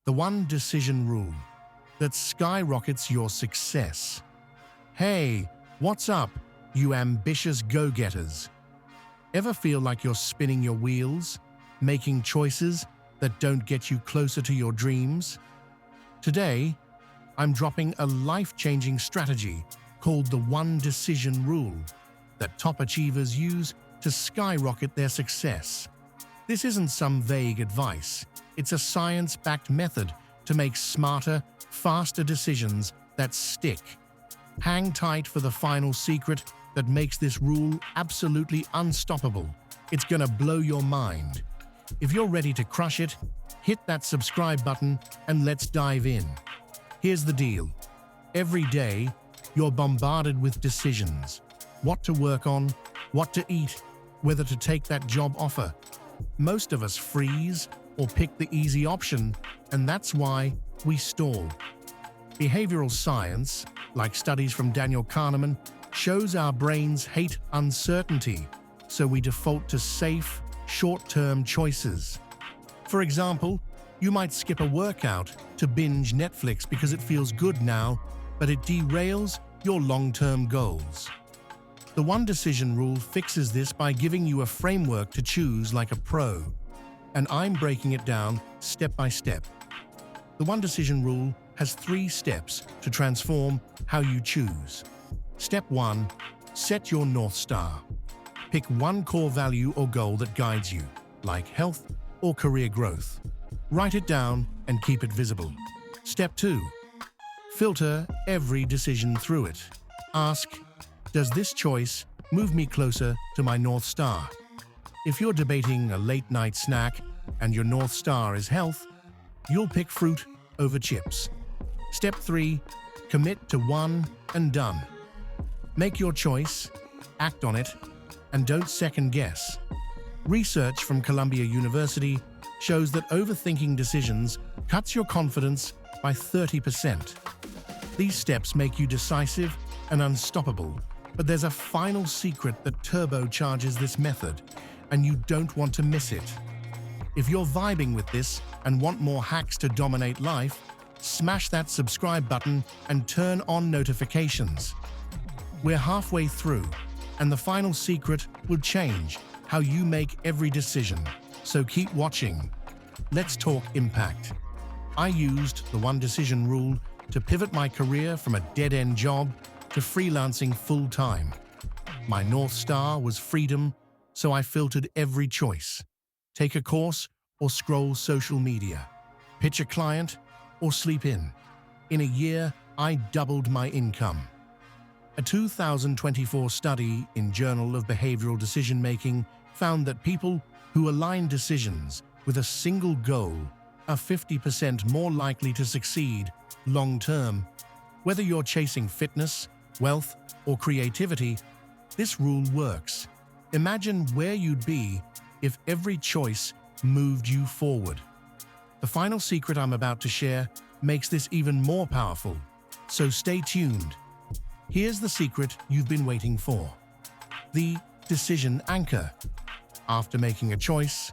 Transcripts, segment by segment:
The one decision rule that skyrockets your success. Hey, what's up, you ambitious go-getters? Ever feel like you're spinning your wheels, making choices that don't get you closer to your dreams? Today, I'm dropping a life-changing strategy called the one decision rule that top achievers use to skyrocket their success. This isn't some vague advice. It's a science-backed method to make smarter, faster decisions that stick. Hang tight for the final secret that makes this rule absolutely unstoppable. It's gonna blow your mind. If you're ready to crush it, hit that subscribe button and let's dive in. Here's the deal. Every day, you're bombarded with decisions. What to work on, what to eat, whether to take that job offer. Most of us freeze or pick the easy option, and that's why we stall. Behavioral science, like studies from Kahneman, shows our brains hate uncertainty, so we default to safe, short-term choices. For example, you might skip a workout to binge Netflix because it feels good now, but it derails your long-term goals. The one decision rule fixes this by giving you a framework to choose like a pro, and I'm breaking it down step by step. The one decision rule has 3 steps to transform how you choose. Step 1. Set your North Star. Pick one core value or goal that guides you, like health or career growth. Write it down and keep it visible. Step 2. Filter every decision through it. Ask, does this choice move me closer to my North Star? If you're debating a late-night snack and your North Star is health, you'll pick fruit over chips. Step 3. Commit to one and done. Make your choice, act on it, and don't second-guess. Research from Columbia University shows that overthinking decisions cuts your confidence by 30%. These steps make you decisive and unstoppable, but there's a final secret that turbocharges this method, and you don't want to miss it. If you're vibing with this and want more hacks to dominate life, smash that subscribe button and turn on notifications. We're halfway through, and the final secret will change how you make every decision, so keep watching. Let's talk impact. I used the one decision rule to pivot my career from a dead-end job to freelancing full-time. My North Star was freedom, so I filtered every choice. Take a course or scroll social media. Pitch a client or sleep in. In a year, I doubled my income. A 2024 study in Journal of Behavioral Decision-Making found that people who align decisions with a single goal are 50% more likely to succeed long-term. Whether you're chasing fitness, wealth, or creativity, this rule works. Imagine where you'd be if every choice moved you forward. The final secret I'm about to share makes this even more powerful, so stay tuned. Here's the secret you've been waiting for. The decision anchor. After making a choice,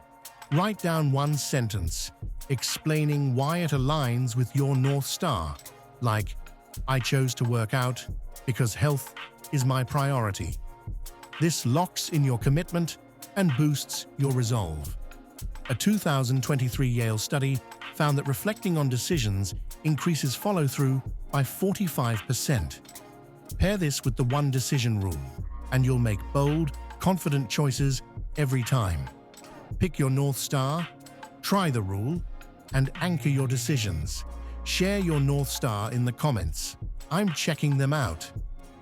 write down one sentence explaining why it aligns with your North Star, like, I chose to work out because health is my priority. This locks in your commitment and boosts your resolve. A 2023 Yale study found that reflecting on decisions increases follow-through by 45%. Pair this with the one decision rule, and you'll make bold, confident choices every time. Pick your North Star, try the rule, and anchor your decisions. Share your North Star in the comments. I'm checking them out.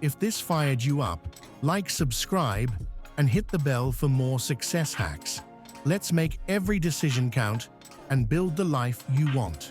If this fired you up, like, subscribe, and hit the bell for more success hacks. Let's make every decision count and build the life you want.